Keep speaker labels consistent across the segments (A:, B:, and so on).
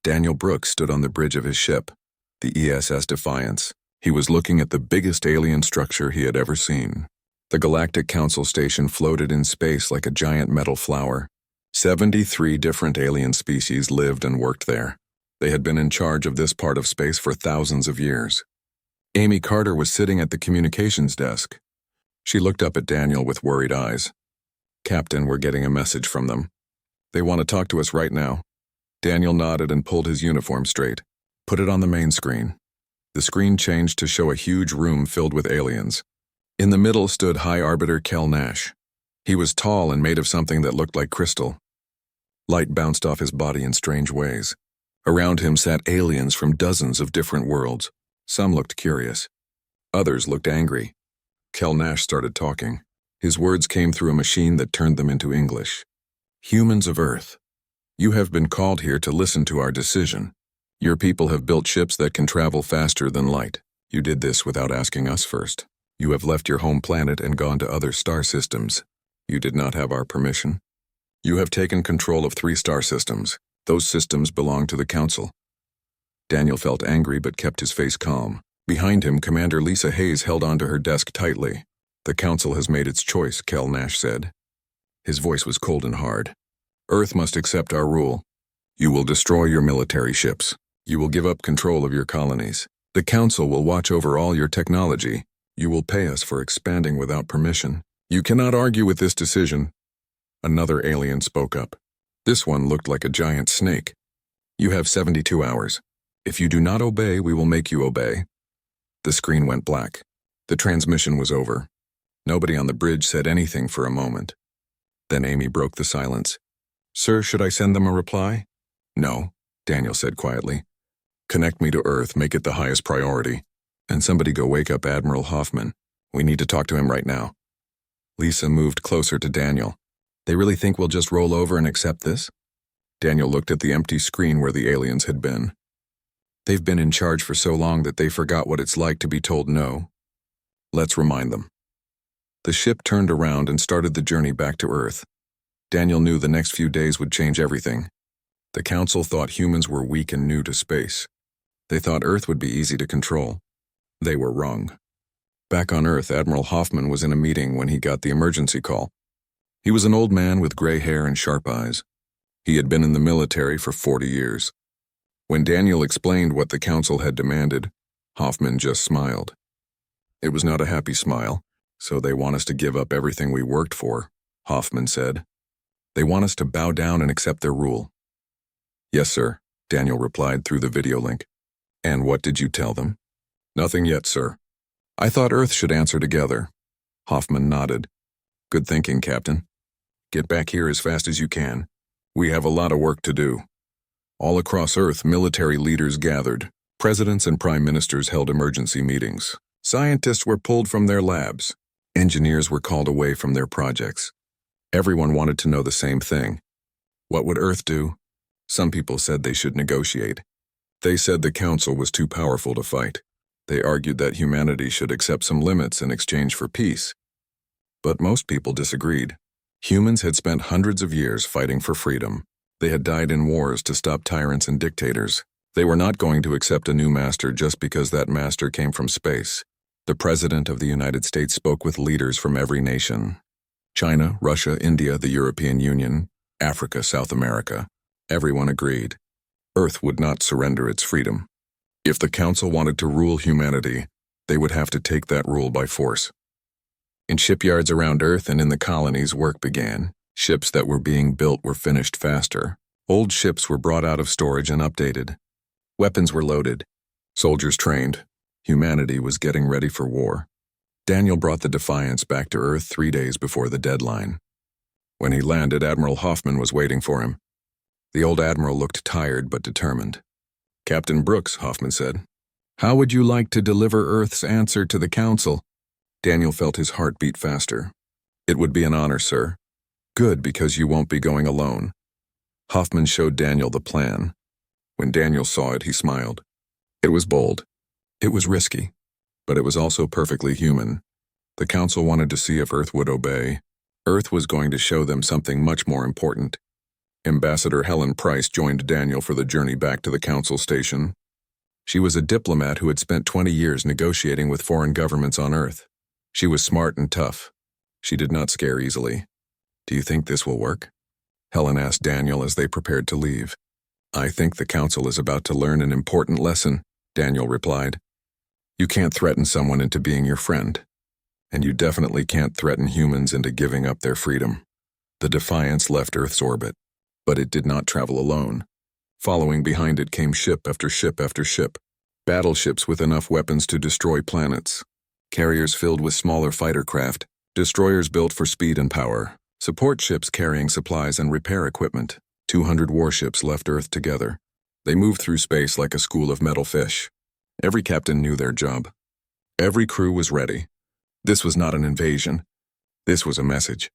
A: Daniel Brooks stood on the bridge of his ship, the ESS Defiance. He was looking at the biggest alien structure he had ever seen. The Galactic Council station floated in space like a giant metal flower. 73 different alien species lived and worked there. They had been in charge of this part of space for thousands of years. Amy Carter was sitting at the communications desk. She looked up at Daniel with worried eyes. "Captain, we're getting a message from them. They want to talk to us right now." Daniel nodded and pulled his uniform straight. "Put it on the main screen." The screen changed to show a huge room filled with aliens. In the middle stood High Arbiter Kel Nash. He was tall and made of something that looked like crystal. Light bounced off his body in strange ways. Around him sat aliens from dozens of different worlds. Some looked curious. Others looked angry. Kel Nash started talking. His words came through a machine that turned them into English. "Humans of Earth, you have been called here to listen to our decision. Your people have built ships that can travel faster than light. You did this without asking us first. You have left your home planet and gone to other star systems. You did not have our permission. You have taken control of 3 star systems. Those systems belong to the Council." Daniel felt angry but kept his face calm. Behind him, Commander Lisa Hayes held onto her desk tightly. "The Council has made its choice," Kel Nash said. His voice was cold and hard. "Earth must accept our rule. You will destroy your military ships. You will give up control of your colonies. The Council will watch over all your technology. You will pay us for expanding without permission. You cannot argue with this decision." Another alien spoke up. This one looked like a giant snake. "You have 72 hours. If you do not obey, we will make you obey." The screen went black. The transmission was over. Nobody on the bridge said anything for a moment. Then Amy broke the silence. "Sir, should I send them a reply?" "No," Daniel said quietly. "Connect me to Earth, make it the highest priority. And somebody go wake up Admiral Hoffman. We need to talk to him right now." Lisa moved closer to Daniel. "They really think we'll just roll over and accept this?" Daniel looked at the empty screen where the aliens had been. "They've been in charge for so long that they forgot what it's like to be told no. Let's remind them." The ship turned around and started the journey back to Earth. Daniel knew the next few days would change everything. The Council thought humans were weak and new to space. They thought Earth would be easy to control. They were wrong. Back on Earth, Admiral Hoffman was in a meeting when he got the emergency call. He was an old man with gray hair and sharp eyes. He had been in the military for 40 years. When Daniel explained what the Council had demanded, Hoffman just smiled. It was not a happy smile. "So they want us to give up everything we worked for," Hoffman said. "They want us to bow down and accept their rule." "Yes, sir," Daniel replied through the video link. "And what did you tell them?" "Nothing yet, sir. I thought Earth should answer together." Hoffman nodded. "Good thinking, Captain. Get back here as fast as you can. We have a lot of work to do." All across Earth, military leaders gathered. Presidents and prime ministers held emergency meetings. Scientists were pulled from their labs. Engineers were called away from their projects. Everyone wanted to know the same thing. What would Earth do? Some people said they should negotiate. They said the Council was too powerful to fight. They argued that humanity should accept some limits in exchange for peace. But most people disagreed. Humans had spent hundreds of years fighting for freedom. They had died in wars to stop tyrants and dictators. They were not going to accept a new master just because that master came from space. The President of the United States spoke with leaders from every nation. China, Russia, India, the European Union, Africa, South America. Everyone agreed. Earth would not surrender its freedom. If the Council wanted to rule humanity, they would have to take that rule by force. In shipyards around Earth and in the colonies, work began. Ships that were being built were finished faster. Old ships were brought out of storage and updated. Weapons were loaded. Soldiers trained. Humanity was getting ready for war. Daniel brought the Defiance back to Earth 3 days before the deadline. When he landed, Admiral Hoffman was waiting for him. The old admiral looked tired but determined. "Captain Brooks," Hoffman said, "how would you like to deliver Earth's answer to the Council?" Daniel felt his heart beat faster. "It would be an honor, sir." "Good, because you won't be going alone." Hoffman showed Daniel the plan. When Daniel saw it, he smiled. It was bold. It was risky. But it was also perfectly human. The Council wanted to see if Earth would obey. Earth was going to show them something much more important. Ambassador Helen Price joined Daniel for the journey back to the council station. She was a diplomat who had spent 20 years negotiating with foreign governments on Earth. She was smart and tough. She did not scare easily. "Do you think this will work?" Helen asked Daniel as they prepared to leave. "I think the council is about to learn an important lesson," Daniel replied. "You can't threaten someone into being your friend. And you definitely can't threaten humans into giving up their freedom." The Defiance left Earth's orbit, but it did not travel alone. Following behind it came ship after ship after ship, battleships with enough weapons to destroy planets, carriers filled with smaller fighter craft, destroyers built for speed and power, support ships carrying supplies and repair equipment. 200 warships left Earth together. They moved through space like a school of metal fish. Every captain knew their job. Every crew was ready. This was not an invasion. This was a message.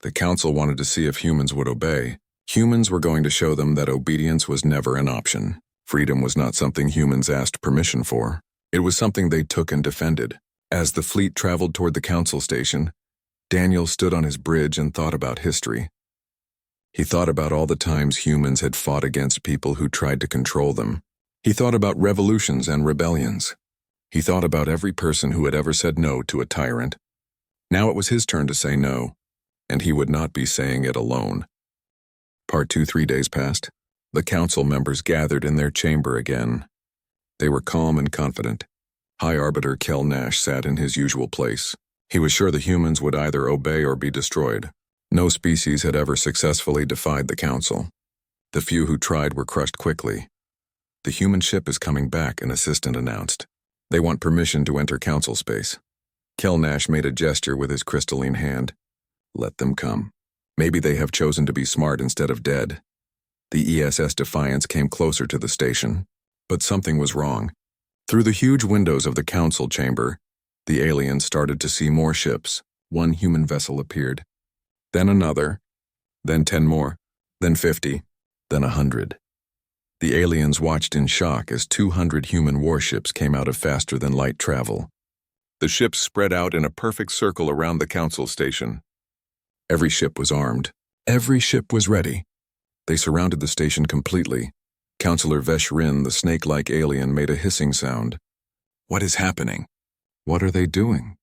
A: The council wanted to see if humans would obey. Humans were going to show them that obedience was never an option. Freedom was not something humans asked permission for. It was something they took and defended. As the fleet traveled toward the council station, Daniel stood on his bridge and thought about history. He thought about all the times humans had fought against people who tried to control them. He thought about revolutions and rebellions. He thought about every person who had ever said no to a tyrant. Now it was his turn to say no, and he would not be saying it alone. Part 2. 3 days passed. The council members gathered in their chamber again. They were calm and confident. High Arbiter Kel Nash sat in his usual place. He was sure the humans would either obey or be destroyed. No species had ever successfully defied the council. The few who tried were crushed quickly. "The human ship is coming back," an assistant announced. "They want permission to enter council space." Kel Nash made a gesture with his crystalline hand. "Let them come. Maybe they have chosen to be smart instead of dead." The ESS Defiance came closer to the station, but something was wrong. Through the huge windows of the council chamber, the aliens started to see more ships. One human vessel appeared. Then another. Then 10 more. Then 50. Then 100. The aliens watched in shock as 200 human warships came out of faster-than-light travel. The ships spread out in a perfect circle around the council station. Every ship was armed. Every ship was ready. They surrounded the station completely. Counselor Veshrin, the snake-like alien, made a hissing sound. "What is happening? What are they doing?"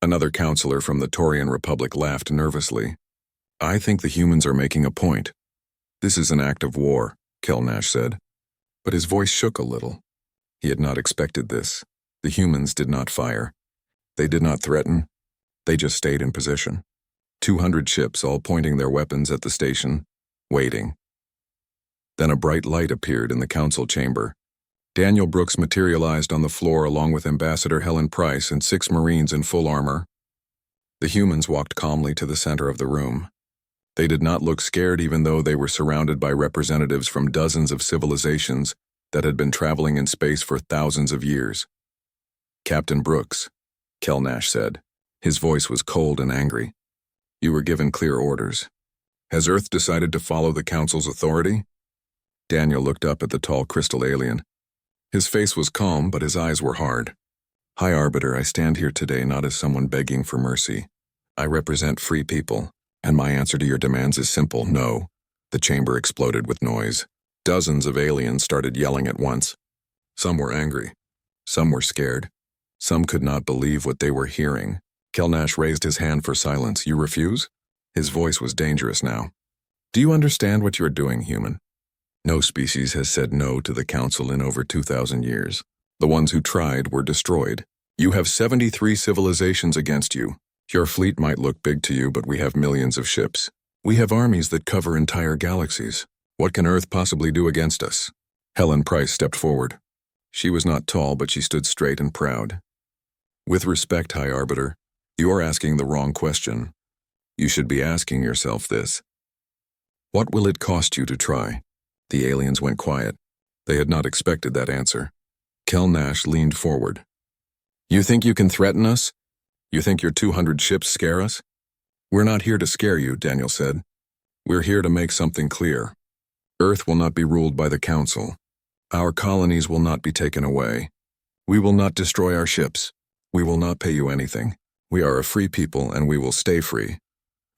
A: Another counselor from the Taurian Republic laughed nervously. "I think the humans are making a point. This is an act of war," Kel Nash said. But his voice shook a little. He had not expected this. The humans did not fire. They did not threaten. They just stayed in position. 200 ships, all pointing their weapons at the station, waiting. Then a bright light appeared in the council chamber. Daniel Brooks materialized on the floor along with Ambassador Helen Price and 6 Marines in full armor. The humans walked calmly to the center of the room. They did not look scared even though they were surrounded by representatives from dozens of civilizations that had been traveling in space for thousands of years. "Captain Brooks," Kel Nash said. His voice was cold and angry. "You were given clear orders. Has Earth decided to follow the Council's authority?" Daniel looked up at the tall crystal alien. His face was calm, but his eyes were hard. "High Arbiter, I stand here today not as someone begging for mercy. I represent free people, and my answer to your demands is simple: no." The chamber exploded with noise. Dozens of aliens started yelling at once. Some were angry. Some were scared. Some could not believe what they were hearing. Kel Nash raised his hand for silence. "You refuse?" His voice was dangerous now. "Do you understand what you are doing, human? No species has said no to the Council in over 2,000 years. The ones who tried were destroyed. You have 73 civilizations against you. Your fleet might look big to you, but we have millions of ships. We have armies that cover entire galaxies. What can Earth possibly do against us?" Helen Price stepped forward. She was not tall, but she stood straight and proud. "With respect, High Arbiter, you are asking the wrong question. You should be asking yourself this: what will it cost you to try?" The aliens went quiet. They had not expected that answer. Kel Nash leaned forward. "You think you can threaten us? You think your 200 ships scare us?" "We're not here to scare you," Daniel said. "We're here to make something clear. Earth will not be ruled by the Council. Our colonies will not be taken away. We will not destroy our ships. We will not pay you anything. We are a free people and we will stay free."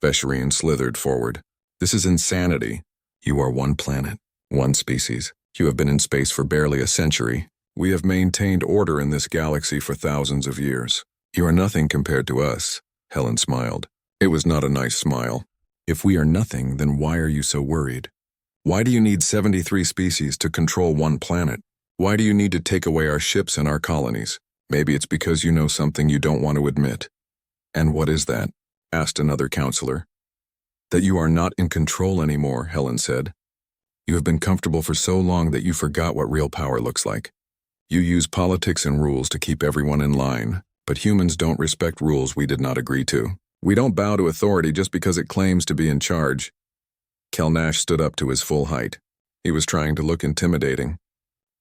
A: Veshrin slithered forward. "This is insanity. You are one planet, one species. You have been in space for barely a century. We have maintained order in this galaxy for thousands of years. You are nothing compared to us, Helen smiled. It was not a nice smile. If we are nothing, then why are you so worried? Why do you need 73 species to control one planet? Why do you need to take away our ships and our colonies? Maybe it's because you know something you don't want to admit. And what is that? Asked another counselor. That you are not in control anymore, Helen said. You have been comfortable for so long that you forgot what real power looks like. You use politics and rules to keep everyone in line, but humans don't respect rules we did not agree to. We don't bow to authority just because it claims to be in charge. Kelnash stood up to his full height. He was trying to look intimidating.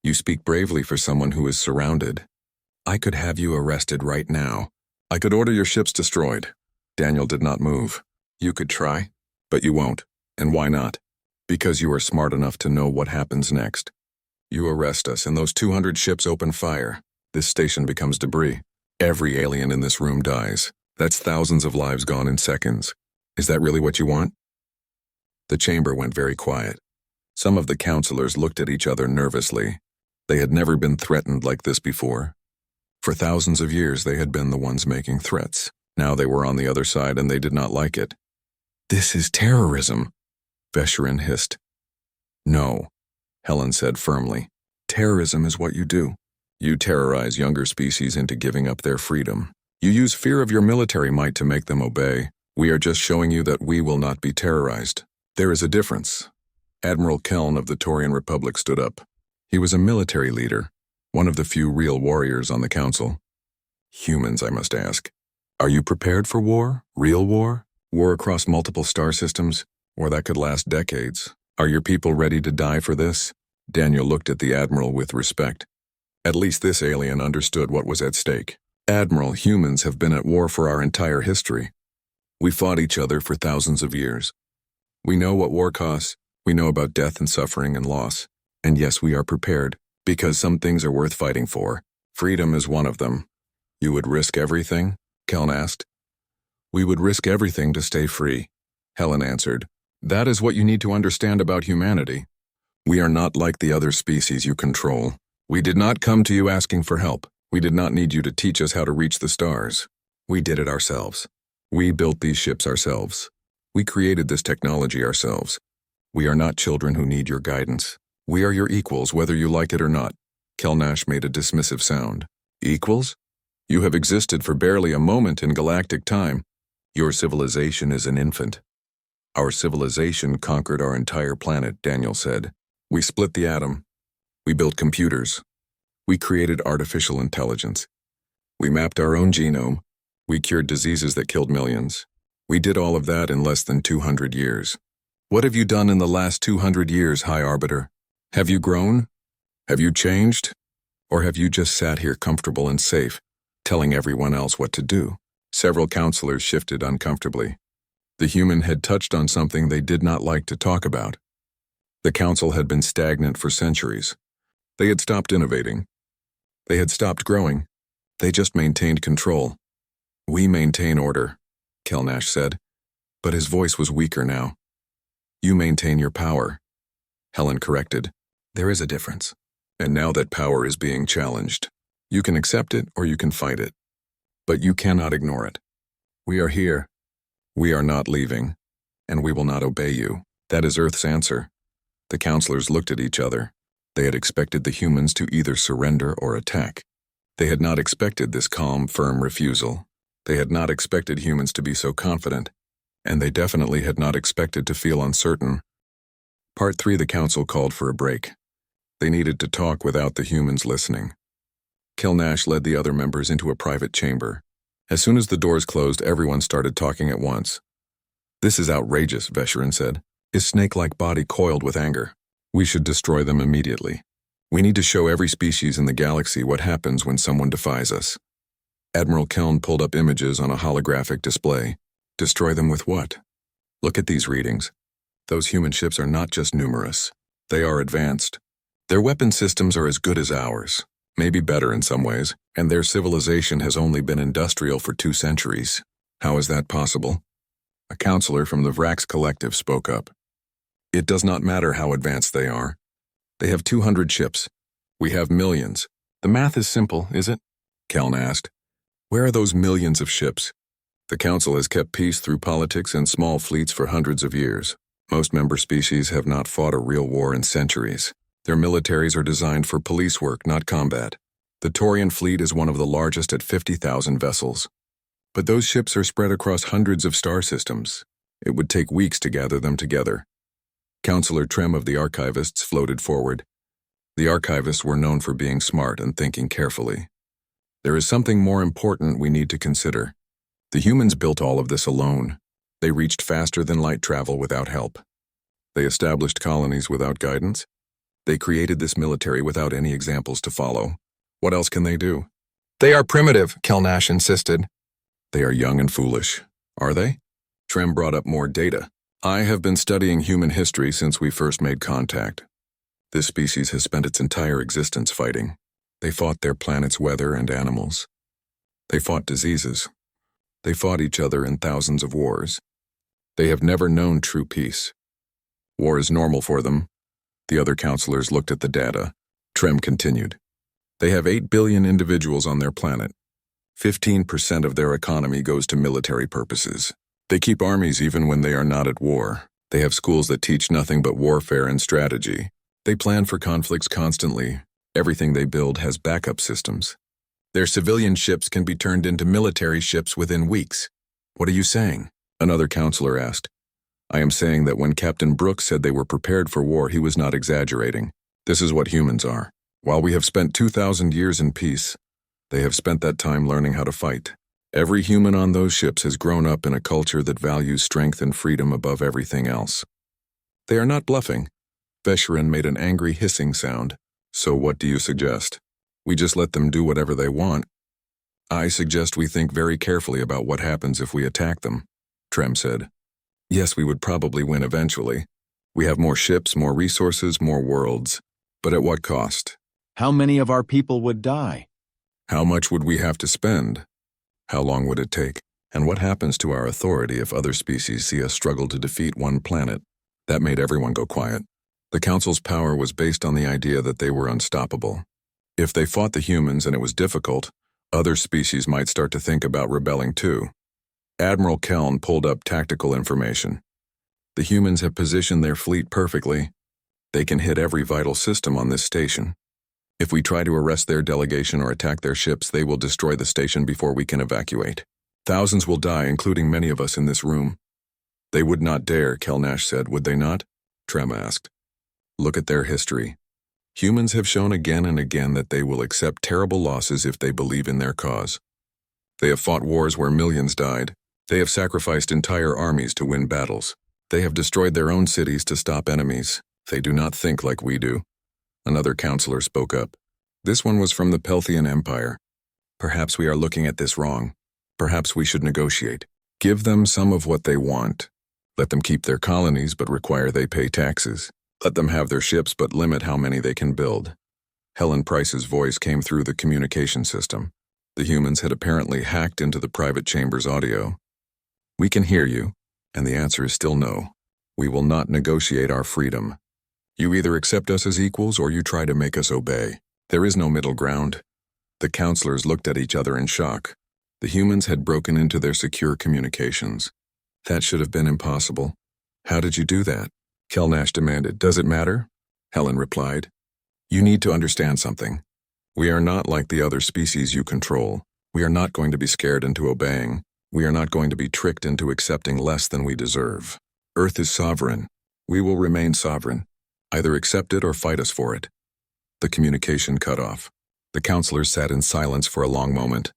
A: You speak bravely for someone who is surrounded. I could have you arrested right now. I could order your ships destroyed. Daniel did not move. You could try, but you won't. And why not? Because you are smart enough to know what happens next. You arrest us and those 200 ships open fire. This station becomes debris. Every alien in this room dies. That's thousands of lives gone in seconds. Is that really what you want? The chamber went very quiet. Some of the counselors looked at each other nervously. They had never been threatened like this before. For thousands of years they had been the ones making threats. Now they were on the other side and they did not like it. This is terrorism, Vesherin hissed. No, Helen said firmly. Terrorism is what you do. You terrorize younger species into giving up their freedom. You use fear of your military might to make them obey. We are just showing you that we will not be terrorized. There is a difference. Admiral Keln of the Taurian Republic stood up. He was a military leader, one of the few real warriors on the council. Humans, I must ask. Are you prepared for war? Real war? War across multiple star systems? Or that could last decades? Are your people ready to die for this? Daniel looked at the Admiral with respect. At least this alien understood what was at stake. Admiral, humans have been at war for our entire history. We fought each other for thousands of years. We know what war costs. We know about death and suffering and loss. And yes, we are prepared, because some things are worth fighting for. Freedom is one of them. You would risk everything? Keln asked. We would risk everything to stay free, Helen answered. That is what you need to understand about humanity. We are not like the other species you control. We did not come to you asking for help. We did not need you to teach us how to reach the stars. We did it ourselves. We built these ships ourselves. We created this technology ourselves. We are not children who need your guidance. We are your equals, whether you like it or not. Kelnash made a dismissive sound. Equals? You have existed for barely a moment in galactic time. Your civilization is an infant. Our civilization conquered our entire planet, Daniel said. We split the atom. We built computers. We created artificial intelligence. We mapped our own genome. We cured diseases that killed millions. We did all of that in less than 200 years. What have you done in the last 200 years, High Arbiter? Have you grown? Have you changed? Or have you just sat here comfortable and safe, telling everyone else what to do? Several counselors shifted uncomfortably. The human had touched on something they did not like to talk about. The council had been stagnant for centuries. They had stopped innovating. They had stopped growing. They just maintained control. We maintain order, Kelnash said, but his voice was weaker now. You maintain your power, Helen corrected. There is a difference. And now that power is being challenged, you can accept it or you can fight it. But you cannot ignore it. We are here. We are not leaving. And we will not obey you. That is Earth's answer. The counselors looked at each other. They had expected the humans to either surrender or attack. They had not expected this calm, firm refusal. They had not expected humans to be so confident. And they definitely had not expected to feel uncertain. Part 3, the council called for a break. They needed to talk without the humans listening. Kelnash led the other members into a private chamber. As soon as the doors closed, everyone started talking at once. This is outrageous, Vesherin said. His snake-like body coiled with anger. We should destroy them immediately. We need to show every species in the galaxy what happens when someone defies us. Admiral Keln pulled up images on a holographic display. Destroy them with what? Look at these readings. Those human ships are not just numerous. They are advanced. Their weapon systems are as good as ours, maybe better in some ways, and their civilization has only been industrial for 2 centuries. How is that possible? A counselor from the Vrax Collective spoke up. It does not matter how advanced they are. They have 200 ships. We have millions. The math is simple, is it? Keln asked. Where are those millions of ships? The Council has kept peace through politics and small fleets for hundreds of years. Most member species have not fought a real war in centuries. Their militaries are designed for police work, not combat. The Taurian fleet is one of the largest at 50,000 vessels. But those ships are spread across hundreds of star systems. It would take weeks to gather them together. Counselor Trem of the Archivists floated forward. The Archivists were known for being smart and thinking carefully. There is something more important we need to consider. The humans built all of this alone. They reached faster than light travel without help. They established colonies without guidance. They created this military without any examples to follow. What else can they do? They are primitive, Kelnash insisted. They are young and foolish. Are they? Trem brought up more data. I have been studying human history since we first made contact. This species has spent its entire existence fighting. They fought their planet's weather and animals. They fought diseases. They fought each other in thousands of wars. They have never known true peace. War is normal for them. The other counselors looked at the data. Trem continued. They have 8 billion individuals on their planet. 15% of their economy goes to military purposes. They keep armies even when they are not at war. They have schools that teach nothing but warfare and strategy. They plan for conflicts constantly. Everything they build has backup systems. Their civilian ships can be turned into military ships within weeks. What are you saying? Another counselor asked. I am saying that when Captain Brooks said they were prepared for war, he was not exaggerating. This is what humans are. While we have spent 2,000 years in peace, they have spent that time learning how to fight. Every human on those ships has grown up in a culture that values strength and freedom above everything else. They are not bluffing. Vesherin made an angry hissing sound. So what do you suggest? We just let them do whatever they want. I suggest we think very carefully about what happens if we attack them, Trem said. Yes, we would probably win eventually. We have more ships, more resources, more worlds. But at what cost?
B: How many of our people would die?
A: How much would we have to spend? How long would it take? And what happens to our authority if other species see us struggle to defeat one planet? That made everyone go quiet. The Council's power was based on the idea that they were unstoppable. If they fought the humans and it was difficult, other species might start to think about rebelling too. Admiral Keln pulled up tactical information. The humans have positioned their fleet perfectly. They can hit every vital system on this station. If we try to arrest their delegation or attack their ships, they will destroy the station before we can evacuate. Thousands will die, including many of us in this room. They would not dare, Kelnash said, would they not? Trem asked. Look at their history. Humans have shown again and again that they will accept terrible losses if they believe in their cause. They have fought wars where millions died. They have sacrificed entire armies to win battles. They have destroyed their own cities to stop enemies. They do not think like we do. Another counselor spoke up. This one was from the Pelthian Empire. Perhaps we are looking at this wrong. Perhaps we should negotiate. Give them some of what they want. Let them keep their colonies but require they pay taxes. Let them have their ships but limit how many they can build. Helen Price's voice came through the communication system. The humans had apparently hacked into the private chamber's audio. We can hear you, and the answer is still no. We will not negotiate our freedom. You either accept us as equals or you try to make us obey. There is no middle ground. The counselors looked at each other in shock. The humans had broken into their secure communications. That should have been impossible. How did you do that? Kelnash demanded. Does it matter? Helen replied. You need to understand something. We are not like the other species you control. We are not going to be scared into obeying. We are not going to be tricked into accepting less than we deserve. Earth is sovereign. We will remain sovereign. Either accept it or fight us for it. The communication cut off. The counselors sat in silence for a long moment.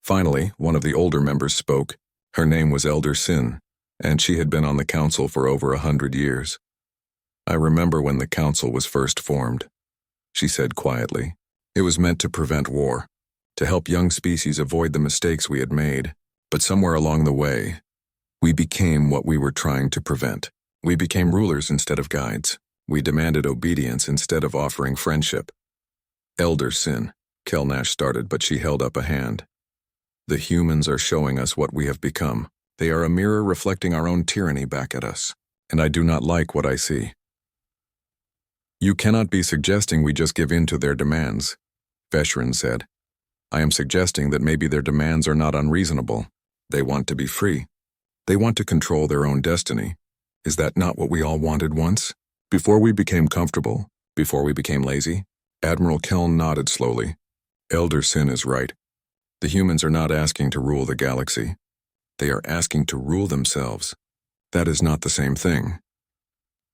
A: Finally, one of the older members spoke. Her name was Elder Sin, and she had been on the council for over 100 years. I remember when the council was first formed, she said quietly. It was meant to prevent war, to help young species avoid the mistakes we had made. But somewhere along the way, we became what we were trying to prevent. We became rulers instead of guides. We demanded obedience instead of offering friendship. Elder Sin, Kelnash started, but she held up a hand. The humans are showing us what we have become. They are a mirror reflecting our own tyranny back at us. and I do not like what I see. You cannot be suggesting we just give in to their demands, Veshran said. I am suggesting that maybe their demands are not unreasonable. They want to be free. They want to control their own destiny. Is that not what we all wanted once? Before we became comfortable, before we became lazy? Admiral Keln nodded slowly. Elder Sin is right. The humans are not asking to rule the galaxy. They are asking to rule themselves. That is not the same thing.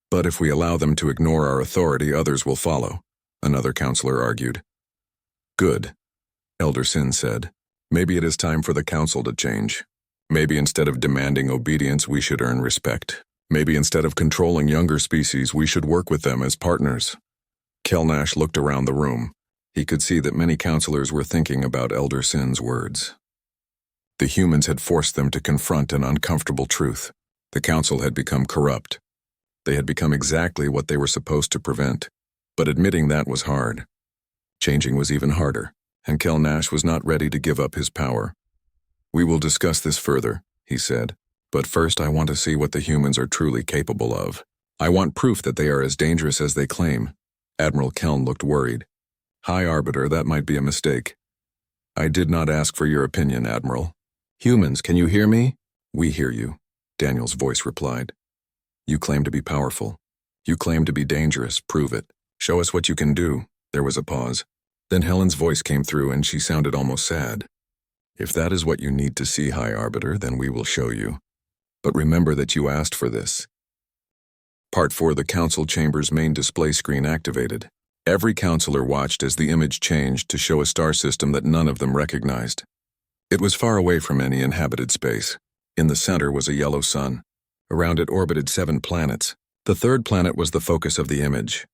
A: But if we allow them to ignore our authority, others will follow, another counselor argued. Good, Elder Sin said. Maybe it is time for the council to change. Maybe instead of demanding obedience, we should earn respect. Maybe instead of controlling younger species, we should work with them as partners. Kelnash looked around the room. He could see that many counselors were thinking about Elder Sin's words. The humans had forced them to confront an uncomfortable truth. The council had become corrupt. They had become exactly what they were supposed to prevent. But admitting that was hard. Changing was even harder, and Kelnash was not ready to give up his power. We will discuss this further, he said. But first I want to see what the humans are truly capable of. I want proof that they are as dangerous as they claim. Admiral Keln looked worried. High Arbiter, that might be a mistake. I did not ask for your opinion, Admiral. Humans, can you hear me? We hear you, Daniel's voice replied. You claim to be powerful. You claim to be dangerous. Prove it. Show us what you can do. There was a pause. Then Helen's voice came through and she sounded almost sad. If that is what you need to see, High Arbiter, then we will show you. But remember that you asked for this. Part 4. The council chamber's main display screen activated. Every counselor watched as the image changed to show a star system that none of them recognized. It was far away from any inhabited space. In the center was a yellow sun. Around it orbited 7 planets. The third planet was the focus of the image.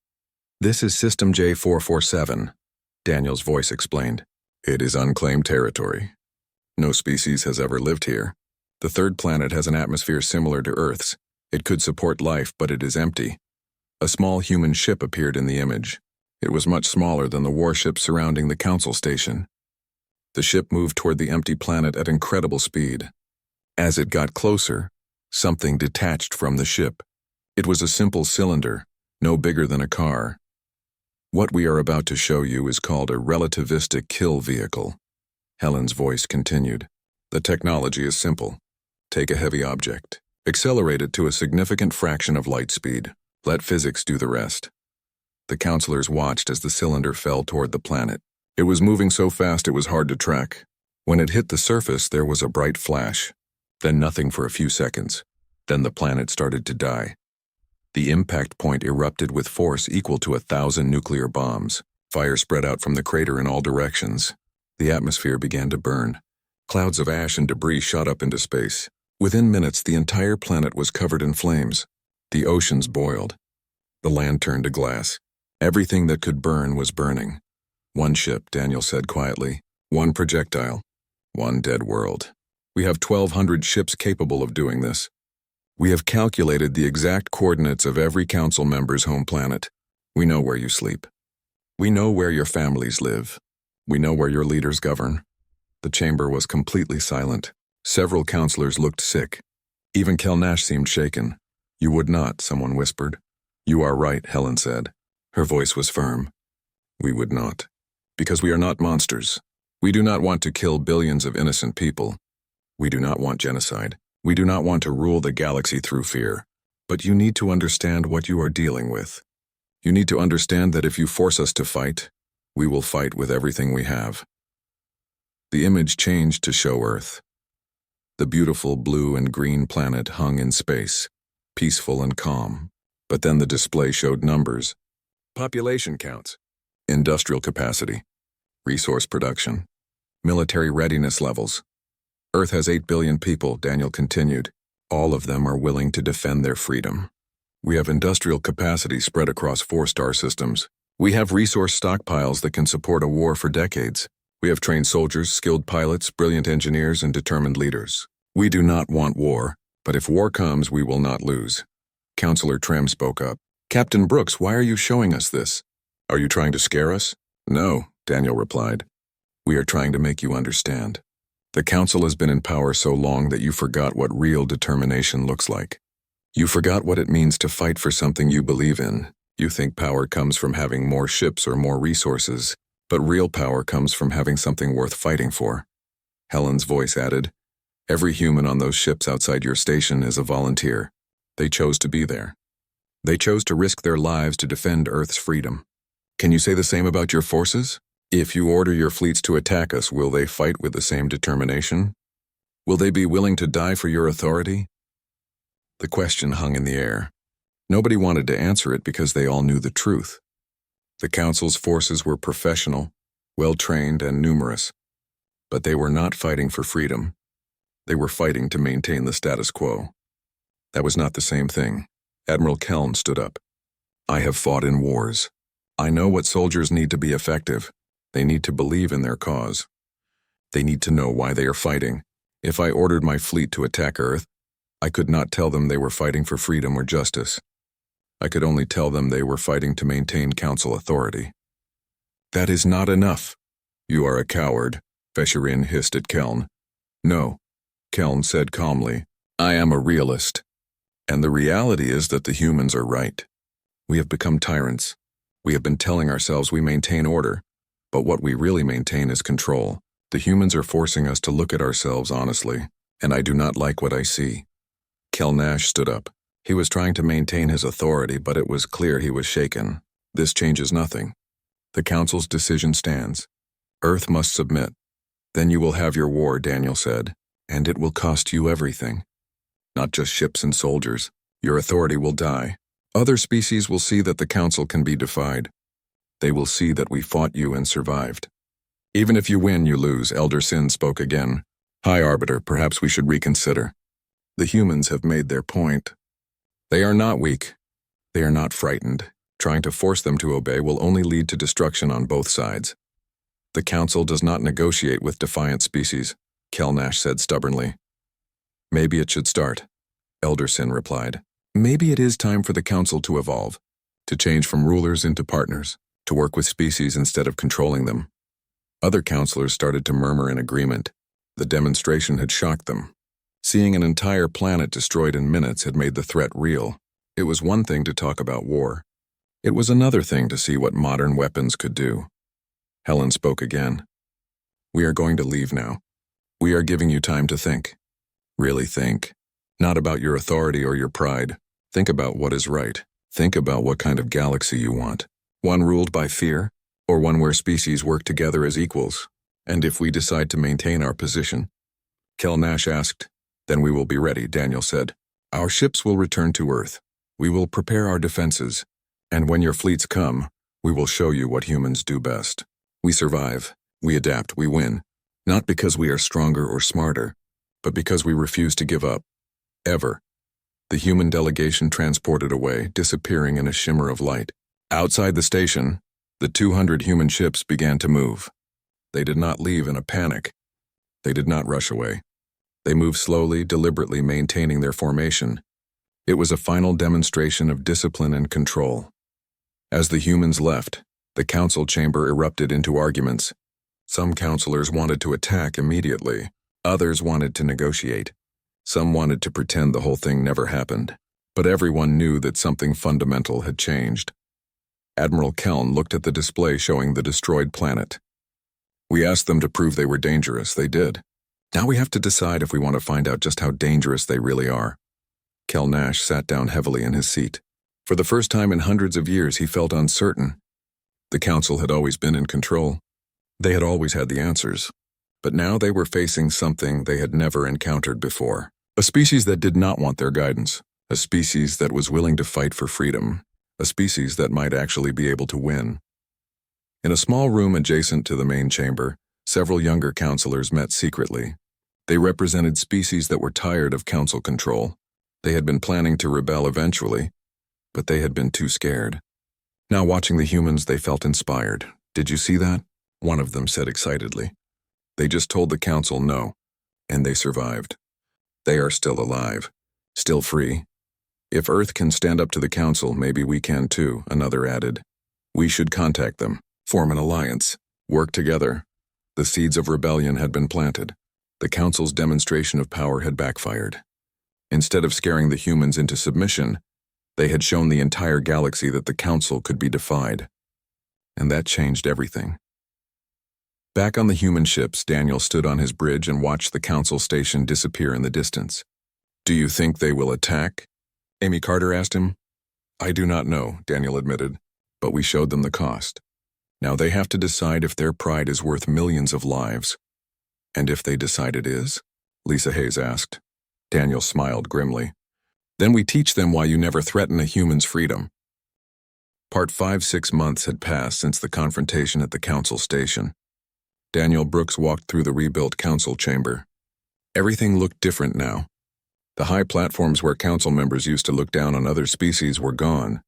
A: This is System J447, Daniel's voice explained. It is unclaimed territory. No species has ever lived here. The third planet has an atmosphere similar to Earth's. It could support life, but it is empty. A small human ship appeared in the image. It was much smaller than the warship surrounding the council station. The ship moved toward the empty planet at incredible speed. As it got closer, something detached from the ship. It was a simple cylinder, no bigger than a car. What we are about to show you is called a relativistic kill vehicle. Helen's voice continued. The technology is simple. Take a heavy object, accelerate it to a significant fraction of light speed. Let physics do the rest. The counselors watched as the cylinder fell toward the planet. It was moving so fast it was hard to track. When it hit the surface, there was a bright flash. Then nothing for a few seconds. Then the planet started to die. The impact point erupted with force equal to 1,000 nuclear bombs. Fire spread out from the crater in all directions. The atmosphere began to burn. Clouds of ash and debris shot up into space. Within minutes, the entire planet was covered in flames. The oceans boiled. The land turned to glass. Everything that could burn was burning. One ship, Daniel said quietly. One projectile. One dead world. We have 1,200 ships capable of doing this. We have calculated the exact coordinates of every council member's home planet. We know where you sleep. We know where your families live. We know where your leaders govern. The chamber was completely silent. Several counselors looked sick. Even Kelnash seemed shaken. You would not, someone whispered. You are right, Helen said. Her voice was firm. We would not. Because we are not monsters. We do not want to kill billions of innocent people. We do not want genocide. We do not want to rule the galaxy through fear. But you need to understand what you are dealing with. You need to understand that if you force us to fight, we will fight with everything we have. The image changed to show Earth. The beautiful blue and green planet hung in space, peaceful and calm. But then the display showed numbers. Population counts, industrial capacity, resource production, military readiness levels. Earth has 8 billion people, Daniel continued. All of them are willing to defend their freedom. We have industrial capacity spread across 4 star systems. We have resource stockpiles that can support a war for decades. We have trained soldiers, skilled pilots, brilliant engineers, and determined leaders. We do not want war, but if war comes, we will not lose. Counselor Trem spoke up. Captain Brooks, why are you showing us this? Are you trying to scare us? No, Daniel replied. We are trying to make you understand. The council has been in power so long that you forgot what real determination looks like. You forgot what it means to fight for something you believe in. You think power comes from having more ships or more resources, but real power comes from having something worth fighting for. Helen's voice added, "Every human on those ships outside your station is a volunteer. They chose to be there. They chose to risk their lives to defend Earth's freedom. Can you say the same about your forces? If you order your fleets to attack us, will they fight with the same determination? Will they be willing to die for your authority?" The question hung in the air. Nobody wanted to answer it because they all knew the truth. The Council's forces were professional, well-trained, and numerous. But they were not fighting for freedom. They were fighting to maintain the status quo. That was not the same thing. Admiral Keln stood up. "I have fought in wars. I know what soldiers need to be effective. They need to believe in their cause. They need to know why they are fighting. If I ordered my fleet to attack Earth, I could not tell them they were fighting for freedom or justice. I could only tell them they were fighting to maintain Council authority." "That is not enough." "You are a coward," Fesherin hissed at Keln. "No," Keln said calmly. "I am a realist. And the reality is that the humans are right. We have become tyrants. We have been telling ourselves we maintain order, but what we really maintain is control. The humans are forcing us to look at ourselves honestly, and I do not like what I see." Kel Nash stood up. He was trying to maintain his authority, but it was clear he was shaken. "This changes nothing. The Council's decision stands. Earth must submit. Then you will have your war," Daniel said, "and it will cost you everything. Not just ships and soldiers. Your authority will die. Other species will see that the Council can be defied. They will see that we fought you and survived. Even if you win, you lose," Elder Sin spoke again. "High Arbiter, perhaps we should reconsider. The humans have made their point. They are not weak. They are not frightened. Trying to force them to obey will only lead to destruction on both sides. The Council does not negotiate with defiant species," Kel Nash said stubbornly. "Maybe it should start," Elder Sin replied. "Maybe it is time for the Council to evolve, to change from rulers into partners, to work with species instead of controlling them." Other counselors started to murmur in agreement. The demonstration had shocked them. Seeing an entire planet destroyed in minutes had made the threat real. It was one thing to talk about war. It was another thing to see what modern weapons could do. Helen spoke again. "We are going to leave now. We are giving you time to think. Really think. Not about your authority or your pride. Think about what is right. Think about what kind of galaxy you want. One ruled by fear, or one where species work together as equals. And if we decide to maintain our position?" Kel Nash asked. "Then we will be ready," Daniel said. "Our ships will return to Earth. We will prepare our defenses. And when your fleets come, we will show you what humans do best. We survive, we adapt, we win. Not because we are stronger or smarter, but because we refuse to give up. Ever." The human delegation transported away, disappearing in a shimmer of light. Outside the station, the 200 human ships began to move. They did not leave in a panic. They did not rush away. They moved slowly, deliberately maintaining their formation. It was a final demonstration of discipline and control. As the humans left, the council chamber erupted into arguments. Some counselors wanted to attack immediately. Others wanted to negotiate. Some wanted to pretend the whole thing never happened. But everyone knew that something fundamental had changed. Admiral Keln looked at the display showing the destroyed planet. "We asked them to prove they were dangerous. They did. Now we have to decide if we want to find out just how dangerous they really are." Kel Nash sat down heavily in his seat. For the first time in hundreds of years, he felt uncertain. The Council had always been in control. They had always had the answers. But now they were facing something they had never encountered before. A species that did not want their guidance. A species that was willing to fight for freedom. A species that might actually be able to win. In a small room adjacent to the main chamber, several younger counselors met secretly. They represented species that were tired of council control. They had been planning to rebel eventually, but they had been too scared. Now watching the humans, they felt inspired. "Did you see that?" one of them said excitedly. "They just told the council no, and they survived. They are still alive, still free. If Earth can stand up to the council, maybe we can too," another added. "We should contact them, form an alliance, work together." The seeds of rebellion had been planted. The council's demonstration of power had backfired. Instead of scaring the humans into submission, they had shown the entire galaxy that the Council could be defied. And that changed everything. Back on the human ships, Daniel stood on his bridge and watched the Council station disappear in the distance. "Do you think they will attack?" Amy Carter asked him. "I do not know," Daniel admitted, "but we showed them the cost. Now they have to decide if their pride is worth millions of lives." "And if they decide it is?" Lisa Hayes asked. Daniel smiled grimly. "Then we teach them why you never threaten a human's freedom." Part 5. 6 months had passed since the confrontation at the Council station. Daniel Brooks walked through the rebuilt Council chamber. Everything looked different now. The high platforms where Council members used to look down on other species were gone.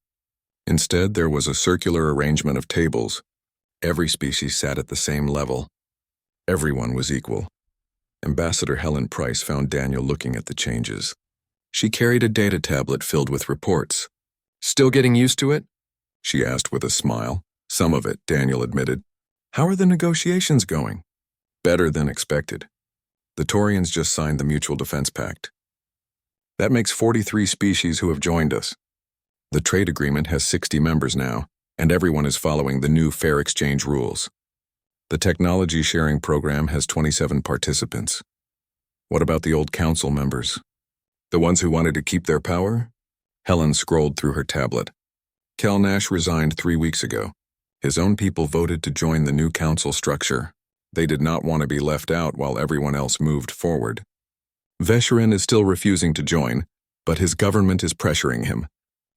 A: Instead, there was a circular arrangement of tables. Every species sat at the same level. Everyone was equal. Ambassador Helen Price found Daniel looking at the changes. She carried a data tablet filled with reports. "Still getting used to it?" she asked with a smile. "Some of it," Daniel admitted. "How are the negotiations going?" "Better than expected. The Taurians just signed the Mutual Defense Pact. That makes 43 species who have joined us. The trade agreement has 60 members now, and everyone is following the new fair exchange rules. The technology sharing program has 27 participants. What about the old Council members? The ones who wanted to keep their power?" Helen scrolled through her tablet. Kel Nash resigned 3 weeks ago. His own people voted to join the new Council structure. They did not want to be left out while everyone else moved forward. Vesherin is still refusing to join, but his government is pressuring him.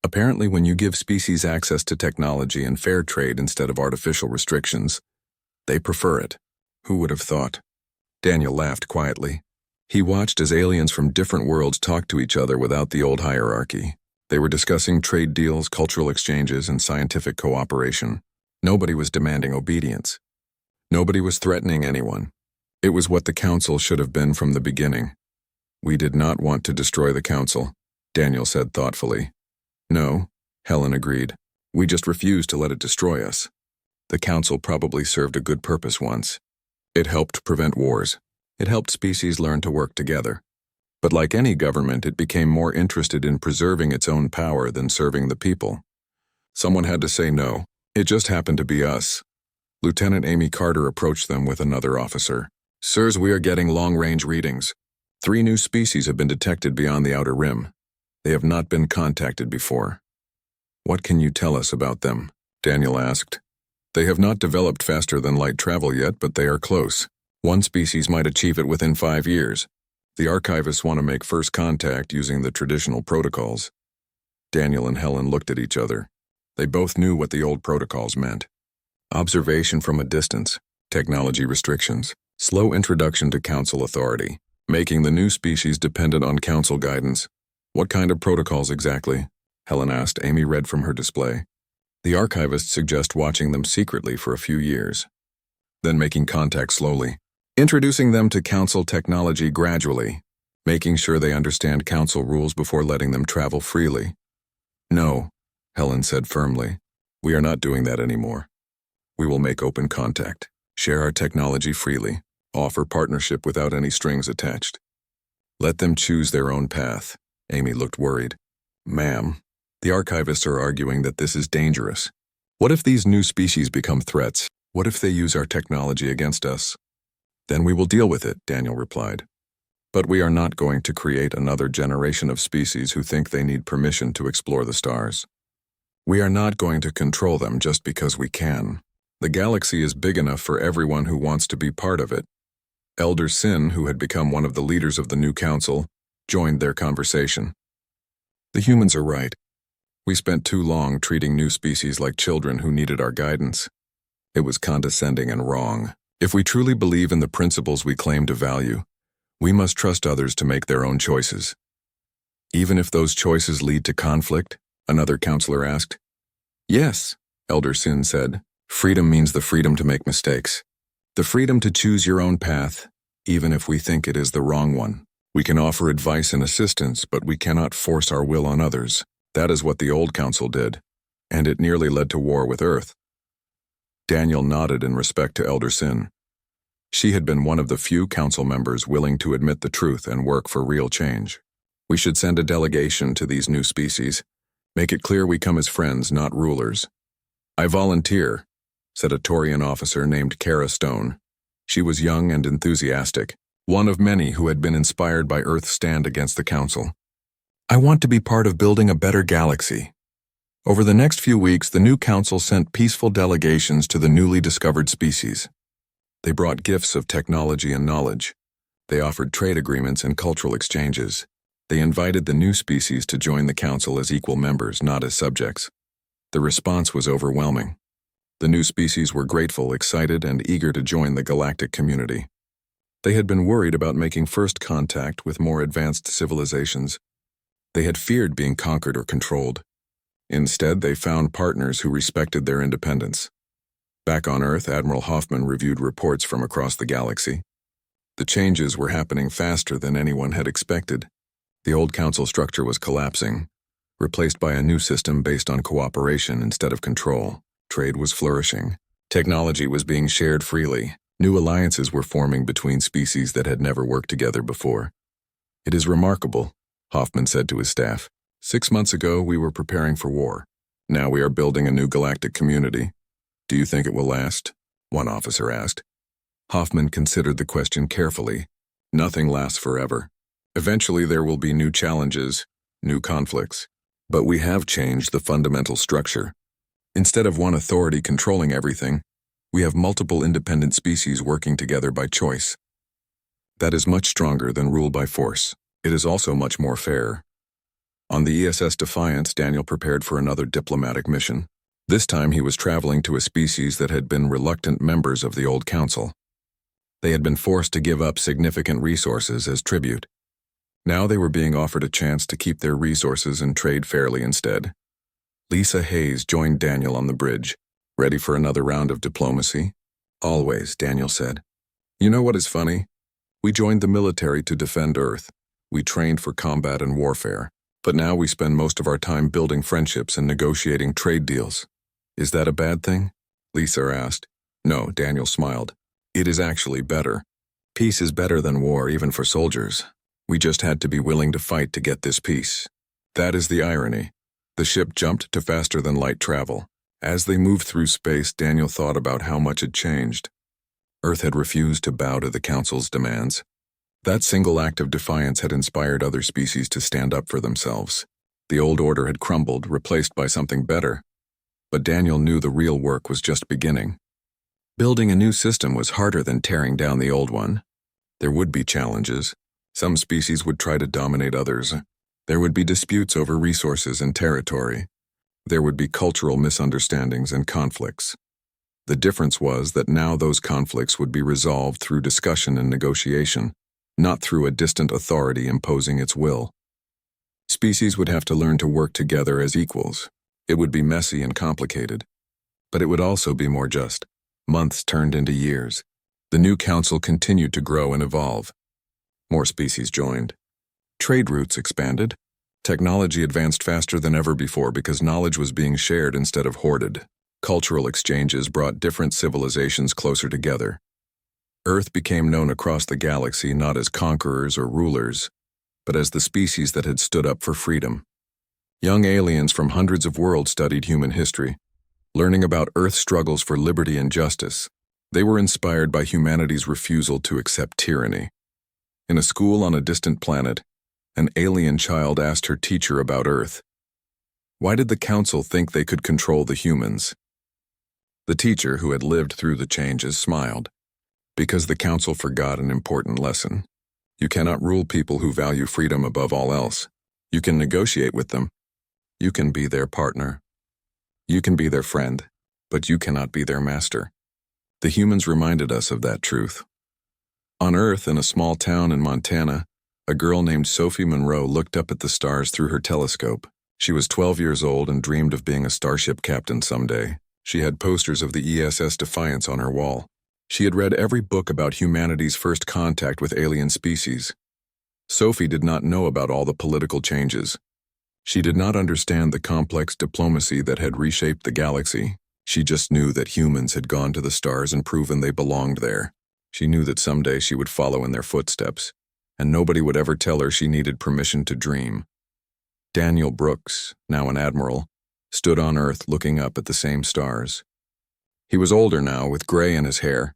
A: Apparently, when you give species access to technology and fair trade instead of artificial restrictions, they prefer it. Who would have thought? Daniel laughed quietly. He watched as aliens from different worlds talked to each other without the old hierarchy. They were discussing trade deals, cultural exchanges, and scientific cooperation. Nobody was demanding obedience. Nobody was threatening anyone. It was what the Council should have been from the beginning. "We did not want to destroy the Council," Daniel said thoughtfully. "No," Helen agreed. "We just refused to let it destroy us. The Council probably served a good purpose once. It helped prevent wars. It helped species learn to work together. But like any government, it became more interested in preserving its own power than serving the people. Someone had to say no. It just happened to be us." Lieutenant Amy Carter approached them with another officer. "Sirs, we are getting long-range readings. 3 new species have been detected beyond the outer rim. They have not been contacted before." "What can you tell us about them?" Daniel asked. "They have not developed faster than light travel yet, but they are close. One species might achieve it within 5 years. The archivists want to make first contact using the traditional protocols." Daniel and Helen looked at each other. They both knew what the old protocols meant. Observation from a distance, technology restrictions, slow introduction to Council authority, making the new species dependent on Council guidance. "What kind of protocols exactly?" Helen asked. Amy read from her display. "The archivists suggest watching them secretly for a few years, then making contact slowly, introducing them to Council technology gradually, making sure they understand Council rules before letting them travel freely." "No," Helen said firmly. "We are not doing that anymore. We will make open contact, share our technology freely, offer partnership without any strings attached. Let them choose their own path." Amy looked worried. "Ma'am, the archivists are arguing that this is dangerous. What if these new species become threats? What if they use our technology against us?" "Then we will deal with it," Daniel replied. "But we are not going to create another generation of species who think they need permission to explore the stars. We are not going to control them just because we can. The galaxy is big enough for everyone who wants to be part of it." Elder Sin, who had become one of the leaders of the new Council, joined their conversation. "The humans are right. We spent too long treating new species like children who needed our guidance. It was condescending and wrong. If we truly believe in the principles we claim to value, we must trust others to make their own choices." "Even if those choices lead to conflict?" another counselor asked. "Yes," Elder Sin said. "Freedom means the freedom to make mistakes. The freedom to choose your own path, even if we think it is the wrong one. We can offer advice and assistance, but we cannot force our will on others. That is what the old Council did, and it nearly led to war with Earth." Daniel nodded in respect to Elder Sin. She had been one of the few Council members willing to admit the truth and work for real change. We should send a delegation to these new species. Make it clear we come as friends, not rulers. I volunteer, said a Taurian officer named Kara Stone. She was young and enthusiastic, one of many who had been inspired by Earth's stand against the Council. I want to be part of building a better galaxy. Over the next few weeks, the new Council sent peaceful delegations to the newly discovered species. They brought gifts of technology and knowledge. They offered trade agreements and cultural exchanges. They invited the new species to join the Council as equal members, not as subjects. The response was overwhelming. The new species were grateful, excited, and eager to join the galactic community. They had been worried about making first contact with more advanced civilizations. They had feared being conquered or controlled. Instead, they found partners who respected their independence. Back on Earth, Admiral Hoffman reviewed reports from across the galaxy. The changes were happening faster than anyone had expected. The old Council structure was collapsing, replaced by a new system based on cooperation instead of control. Trade was flourishing. Technology was being shared freely. New alliances were forming between species that had never worked together before. It is remarkable, Hoffman said to his staff. 6 months ago, we were preparing for war. Now we are building a new galactic community. Do you think it will last? One officer asked. Hoffman considered the question carefully. Nothing lasts forever. Eventually there will be new challenges, new conflicts. But we have changed the fundamental structure. Instead of one authority controlling everything, we have multiple independent species working together by choice. That is much stronger than rule by force. It is also much more fair. On the ESS Defiance, Daniel prepared for another diplomatic mission. This time he was traveling to a species that had been reluctant members of the old Council. They had been forced to give up significant resources as tribute. Now they were being offered a chance to keep their resources and trade fairly instead. Lisa Hayes joined Daniel on the bridge. Ready for another round of diplomacy? Always, Daniel said. You know what is funny? We joined the military to defend Earth. We trained for combat and warfare. But now we spend most of our time building friendships and negotiating trade deals. Is that a bad thing? Lisa asked. No, Daniel smiled. It is actually better. Peace is better than war, even for soldiers. We just had to be willing to fight to get this peace. That is the irony. The ship jumped to faster-than-light travel. As they moved through space, Daniel thought about how much had changed. Earth had refused to bow to the Council's demands. That single act of defiance had inspired other species to stand up for themselves. The old order had crumbled, replaced by something better. But Daniel knew the real work was just beginning. Building a new system was harder than tearing down the old one. There would be challenges. Some species would try to dominate others. There would be disputes over resources and territory. There would be cultural misunderstandings and conflicts. The difference was that now those conflicts would be resolved through discussion and negotiation, not through a distant authority imposing its will. Species would have to learn to work together as equals. It would be messy and complicated, but it would also be more just. Months turned into years. The new Council continued to grow and evolve. More species joined. Trade routes expanded. Technology advanced faster than ever before because knowledge was being shared instead of hoarded. Cultural exchanges brought different civilizations closer together. Earth became known across the galaxy not as conquerors or rulers, but as the species that had stood up for freedom. Young aliens from hundreds of worlds studied human history, learning about Earth's struggles for liberty and justice. They were inspired by humanity's refusal to accept tyranny. In a school on a distant planet, an alien child asked her teacher about Earth. Why did the Council think they could control the humans? The teacher, who had lived through the changes, smiled. Because the Council forgot an important lesson. You cannot rule people who value freedom above all else. You can negotiate with them. You can be their partner. You can be their friend, but you cannot be their master. The humans reminded us of that truth. On Earth, in a small town in Montana, a girl named Sophie Monroe looked up at the stars through her telescope. She was 12 years old and dreamed of being a starship captain someday. She had posters of the ESS Defiance on her wall. She had read every book about humanity's first contact with alien species. Sophie did not know about all the political changes. She did not understand the complex diplomacy that had reshaped the galaxy. She just knew that humans had gone to the stars and proven they belonged there. She knew that someday she would follow in their footsteps. and nobody would ever tell her she needed permission to dream. Daniel Brooks, now an admiral, stood on Earth looking up at the same stars. He was older now, with gray in his hair,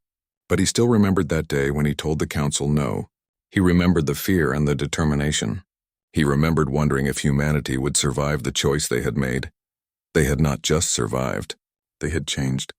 A: but he still remembered that day when he told the council no. He remembered the fear and the determination. He remembered wondering if humanity would survive the choice they had made. They had not just survived, they had changed